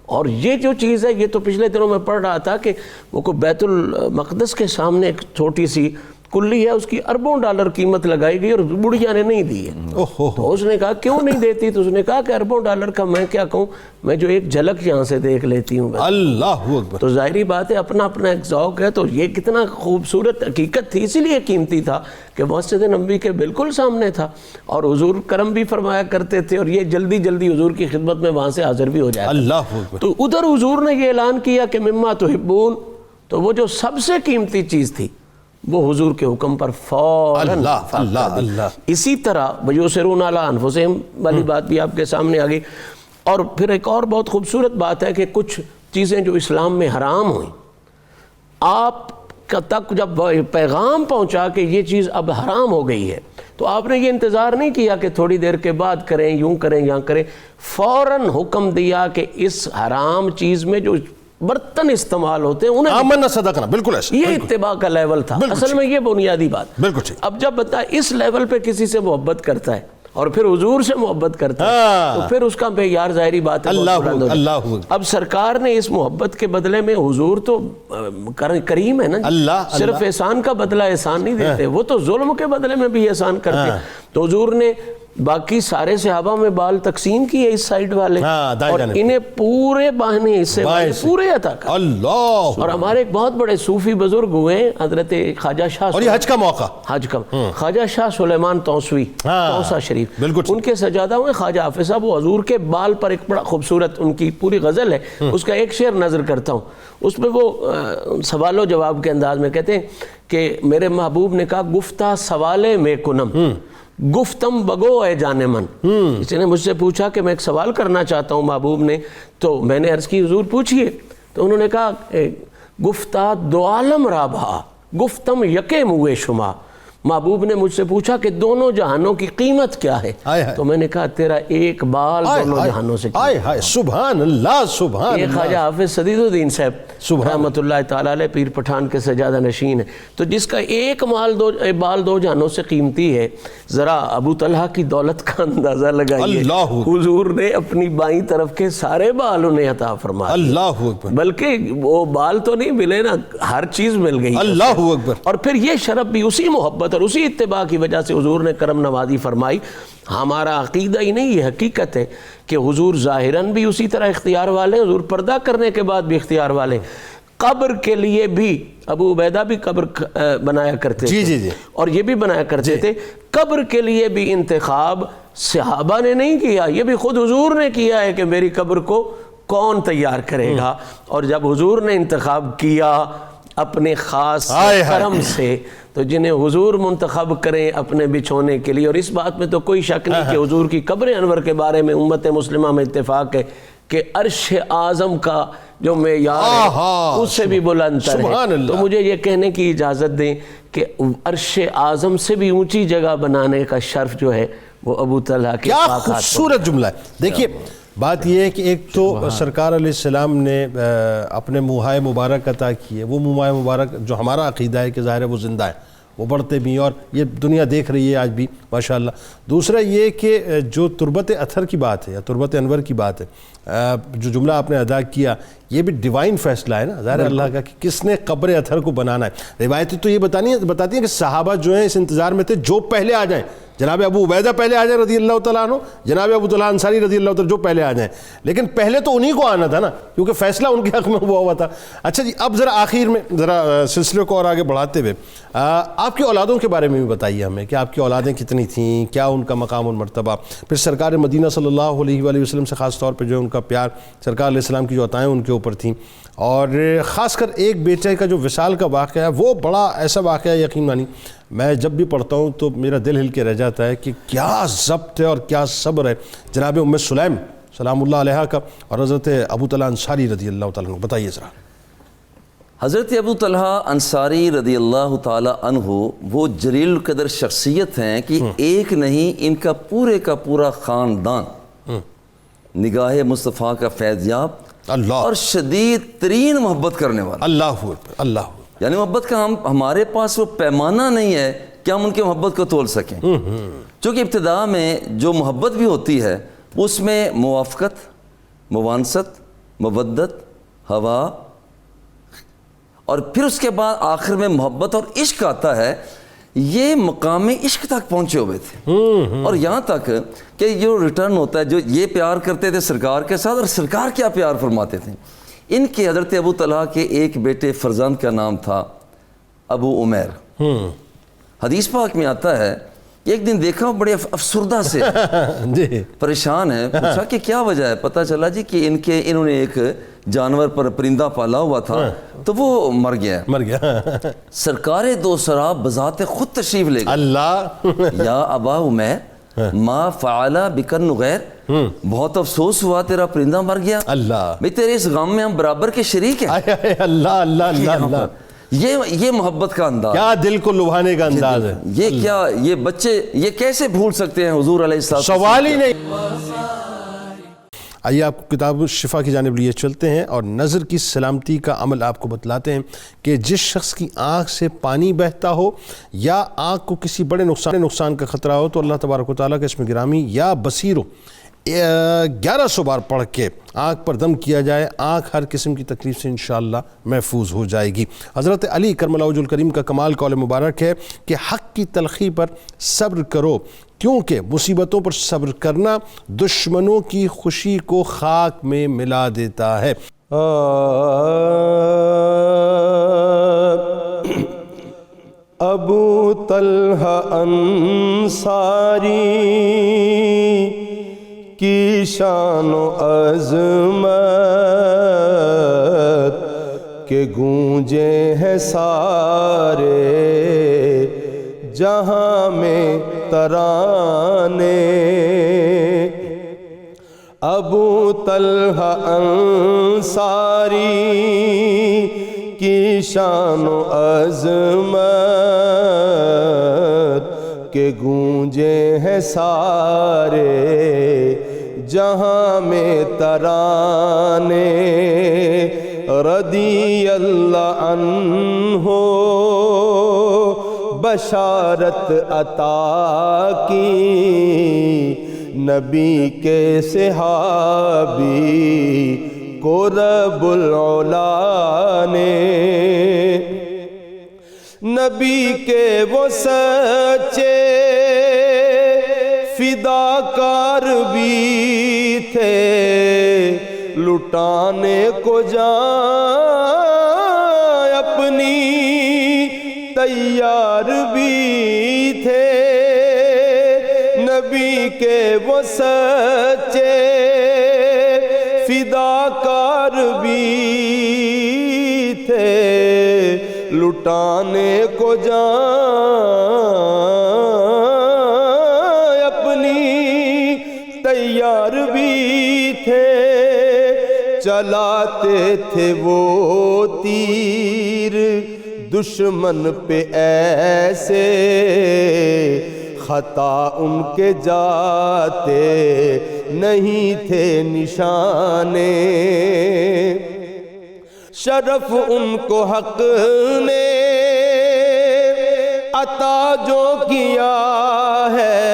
اور یہ جو چیز ہے، یہ تو پچھلے دنوں میں پڑھ رہا تھا کہ وہ کوئی بیت المقدس کے سامنے ایک چھوٹی سی کلی ہے، اس کی اربوں ڈالر قیمت لگائی گئی اور بڑھیا نے نہیں دی ہے. تو اس نے کہا کیوں نہیں دیتی؟ تو اس نے کہا کہ اربوں ڈالر کا میں کیا کہوں، میں جو ایک جھلک یہاں سے دیکھ لیتی ہوں. اللہ اکبر. تو ظاہری بات ہے اپنا اپنا ایک ذوق ہے. تو یہ کتنا خوبصورت حقیقت تھی، اسی لیے قیمتی تھا کہ مسجد نبوی کے بالکل سامنے تھا، اور حضور کرم بھی فرمایا کرتے تھے، اور یہ جلدی جلدی حضور کی خدمت میں وہاں سے حاضر بھی ہو جائے. اللہ اکبر. تو ادھر حضور نے یہ اعلان کیا کہ مما تحبون، تو وہ جو سب سے قیمتی چیز تھی وہ حضور کے حکم پر فوراً. اللہ. اسی طرح وَيُؤْثِرُونَ عَلَىٰ أَنفُسِهِمْ والی بات بھی آپ کے سامنے آ گئی. اور پھر ایک اور بہت خوبصورت بات ہے کہ کچھ چیزیں جو اسلام میں حرام ہوئیں، آپ تک جب پیغام پہنچا کہ یہ چیز اب حرام ہو گئی ہے، تو آپ نے یہ انتظار نہیں کیا کہ تھوڑی دیر کے بعد کریں، یوں کریں، یہاں کریں. فوراً حکم دیا کہ اس حرام چیز میں جو برتن استعمال ہوتے ہیں انہیں آمنا صدقنا. بالکل ایسا. یہ اتباع کا لیول تھا. اصل میں یہ بنیادی بات. بالکل ٹھیک. اب جب بتا اس لیول پہ کسی سے محبت کرتا ہے اور پھر حضور سے محبت کرتا ہے تو پھر اس کا معیار ظاہری بات ہے. اللہ. اب سرکار نے اس محبت کے بدلے میں، حضور تو کریم ہے نا، صرف احسان کا بدلہ احسان نہیں دیتے، وہ تو ظلم کے بدلے میں بھی احسان کرتے. تو حضور نے باقی سارے صحابہ میں بال تقسیم کیے اس سائیڈ والے، اور انہیں پورے باہنے حصے پورے عطا کر. اللہ. اور ہمارے ایک بہت بڑے صوفی بزرگ ہوئے حضرت خواجہ شاہ، اور یہ حج کا موقع، حج کا خواجہ شاہ سلیمان توسوی، توسا شریف، ان کے سجادہ ہوئے خواجہ حافظ صاحب. وہ حضور کے بال پر ایک بڑا خوبصورت ان کی پوری غزل ہے، اس کا ایک شعر نظر کرتا ہوں. اس میں وہ سوال و جواب کے انداز میں کہتے ہیں کہ میرے محبوب نے کہا گفتہ سوالے میں کنم گفتم بگو اے جانے من. کسی نے مجھ سے پوچھا کہ میں ایک سوال کرنا چاہتا ہوں محبوب نے، تو میں نے عرض کی حضور پوچھئے. تو انہوں نے کہا گفتہ دو عالم رابھا گفتم یکے موئے شما محبوب نے مجھ سے پوچھا کہ دونوں جہانوں کی قیمت کیا ہے؟ ہائے ہائے، تو میں نے کہا تیرا ایک بال دونوں جہانوں سے ہائے ہائے، سبحان اللہ سبحان یہ اللہ۔ خواجہ حافظ سدید الدین صاحب سبحان رحمۃ اللہ تعالیٰ علیہ پیر پٹھان کے سجادہ نشین ہے، تو جس کا ایک بال دو جہانوں سے قیمتی ہے، ذرا ابو طلحہ کی دولت کا اندازہ لگائیے۔ اللہ، حضور نے اپنی بائیں طرف کے سارے بال انہیں عطا فرمائے، اللہ اکبر، بلکہ وہ بال تو نہیں ملے نا، ہر چیز مل گئی۔ اللہ اکبر۔ اور پھر یہ شرف بھی اسی محبت اور اسی اتباع کی وجہ سے حضور نے کرم نوازی فرمائی۔ ہمارا عقیدہ ہی نہیں، یہ حقیقت ہے کہ حضور ظاہراً بھی اسی طرح اختیار والے ہیں، حضور پردہ کرنے کے بعد بھی اختیار والے ہیں۔ قبر کے لیے بھی ابو عبیدہ بھی قبر بنایا کرتے تھے، جی اور یہ بھی بنایا کرتے تھے۔ قبر کے لیے بھی انتخاب صحابہ نے نہیں کیا، یہ بھی خود حضور نے کیا ہے کہ میری قبر کو کون تیار کرے گا، اور جب حضور نے انتخاب کیا اپنے خاص کرم سے، تو جنہیں حضور منتخب کریں اپنے بچھونے کے لیے، اور اس بات میں تو کوئی شک نہیں کہ حضور کی قبر انور کے بارے میں امت مسلمہ میں اتفاق ہے کہ عرش اعظم کا جو معیار ہے اس سے بھی بلند تر ہے۔ تو مجھے یہ کہنے کی اجازت دیں کہ عرش اعظم سے بھی اونچی جگہ بنانے کا شرف جو ہے وہ ابو طلحہ کے کیا پاک ہاتھ پر۔ خوبصورت جملہ ہے۔ دیکھیے بات یہ ہے کہ ایک تو سرکار علیہ السلام نے اپنے موہائے مبارک عطا کی ہے، وہ موہائے مبارک جو ہمارا عقیدہ ہے کہ ظاہر ہے وہ زندہ ہے، وہ بڑھتے بھی ہیں اور یہ دنیا دیکھ رہی ہے آج بھی ماشاءاللہ۔ دوسرا یہ کہ جو تربت اطہر کی بات ہے یا تربت انور کی بات ہے، جو جملہ آپ نے ادا کیا، یہ بھی ڈیوائن فیصلہ ہے نا ظاہر اللہ کا کہ کس نے قبر اطہر کو بنانا ہے۔ روایتیں تو یہ بتاتی ہیں کہ صحابہ جو ہیں اس انتظار میں تھے جو پہلے آ جائیں، جناب ابو عبیدہ پہلے آ جائیں رضی اللہ تعالیٰ عنہ، جناب ابو طلحہ انصاری رضی اللہ تعالیٰ جو پہلے آ جائیں، لیکن پہلے تو انہی کو آنا تھا نا، کیونکہ فیصلہ ان کے حق میں ہوا تھا۔ اچھا جی، اب ذرا آخر میں ذرا سلسلے کو اور آگے بڑھاتے ہوئے آپ کی اولادوں کے بارے میں بھی بتائیے ہمیں کہ آپ کی اولادیں کتنی تھیں، کیا ان کا مقام اور مرتبہ، پھر سرکار مدینہ صلی اللہ علیہ وآلہ وسلم سے خاص طور پہ جو ان کا پیار، سرکار علیہ السلام کی جو عطائیں ان کے اوپر تھیں، اور خاص کر ایک بیٹے کا جو وصال کا واقعہ ہے وہ بڑا ایسا واقعہ ہے، یقین مانی میں جب بھی پڑھتا ہوں تو میرا دل ہل کے رہ جاتا ہے کہ کیا ضبط ہے اور کیا صبر ہے جناب ام سلیم سلام اللہ علیہ کا اور حضرت ابو طلحہ انصاری رضی اللہ تعالیٰ عنہ۔ بتائیے ذرا۔ حضرت ابو طلحہ انصاری رضی اللہ تعالیٰ عنہ وہ جلیل القدر شخصیت ہیں کہ ایک نہیں، ان کا پورا خاندان نگاہ مصطفیٰ کا فیض یاب اللہ اور شدید ترین محبت کرنے والا۔ اللہ اکبر، اللہ اکبر۔ یعنی محبت کا ہمارے پاس وہ پیمانہ نہیں ہے کہ ہم ان کی محبت کو تول سکیں، چونکہ ابتدا میں جو محبت بھی ہوتی ہے اس میں موافقت، موانست، مودت، ہوا، اور پھر اس کے بعد آخر میں محبت اور عشق آتا ہے۔ یہ مقام عشق تک پہنچے ہوئے تھے، اور یہاں تک کہ جو ریٹرن ہوتا ہے، جو یہ پیار کرتے تھے سرکار کے ساتھ، اور سرکار کیا پیار فرماتے تھے۔ ان کے حضرت ابو طلحہ کے ایک بیٹے فرزند کا نام تھا ابو عمیر۔ حدیث پاک میں آتا ہے کہ ایک دن دیکھا بڑے افسردہ سے پریشان ہے، پوچھا کہ کیا وجہ ہے، پتہ چلا جی کہ انہوں نے ایک جانور پر پرندہ پالا ہوا تھا تو وہ مر گیا۔ سرکار دو سرا بذات خود تشریف لے گئے۔ اللہ یا ابا عمیر ما فعل بک النغیر، بہت افسوس ہوا تیرا پرندہ مر گیا، اللہ بھئی تیرے اس غم میں ہم برابر کے شریک ہیں۔ اللہ اللہ اللہ اللہ، یہ محبت کا انداز، کیا دل کو لبھانے کا انداز ہے۔ یہ کیا، یہ بچے یہ کیسے بھول سکتے ہیں حضور علیہ السلام؟ سوال ہی نہیں۔ آئیے آپ کو کتاب الشفا کی جانب لیے چلتے ہیں اور نظر کی سلامتی کا عمل آپ کو بتلاتے ہیں کہ جس شخص کی آنکھ سے پانی بہتا ہو یا آنکھ کو کسی بڑے نقصان کا خطرہ ہو تو اللہ تبارک و تعالیٰ کا اسم گرامی یا بصیر ہو 1100 بار پڑھ کے آنکھ پر دم کیا جائے، آنکھ ہر قسم کی تکلیف سے انشاءاللہ محفوظ ہو جائے گی۔ حضرت علی کرم اللہ وجہ الکریم کا کمال قول مبارک ہے کہ حق کی تلخی پر صبر کرو، کیونکہ مصیبتوں پر صبر کرنا دشمنوں کی خوشی کو خاک میں ملا دیتا ہے۔ ابو طلحہ انصاری کی شان و عظمت کہ گونجے ہیں سارے جہاں میں ترانے۔ ابو طلحہ انصاری کی شان و عظمت کہ گونجے ہیں سارے جہاں میں ترانے، رضی اللہ عنہ بشارت عطا کی نبی کے صحابی کو رب العلا نے، نبی کے وہ سچے فداکار بھی تھے، لٹانے کو جان اپنی تیار بھی تھے، نبی کے وہ سچے فداکار بھی تھے، لٹانے کو جان اپنی تیار بھی تھے، چلاتے تھے وہ تیر دشمن پہ ایسے، خطا ان کے جاتے نہیں تھے نشانے، شرف ان کو حق نے عطا جو کیا ہے،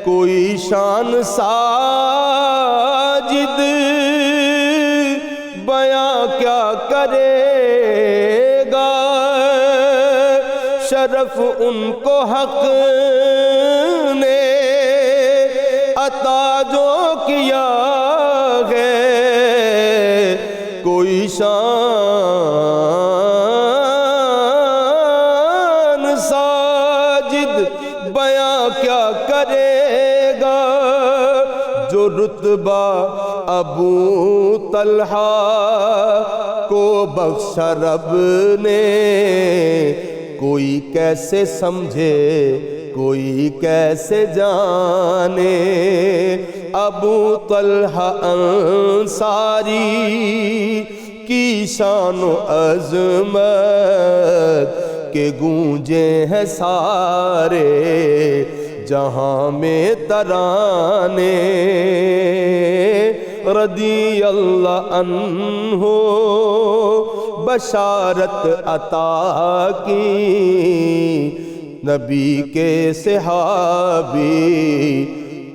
کوئی شان ساجد بیاں کیا کرے گا، شرف ان کو حق نے عطا جو کیا ہے، کوئی شان ساجد بیاں کیا کرے گا، جو رتبہ ابو طلحہ کو بخشا رب نے، کوئی کیسے سمجھے کوئی کیسے جانے، ابو طلحہ انصاری کی شان و عظمت کہ گونجے ہیں سارے جہاں میں ترانے، رضی اللہ عنہ بشارت عطا کی نبی کے صحابی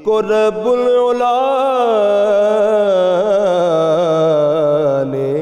کو رب العلا نے۔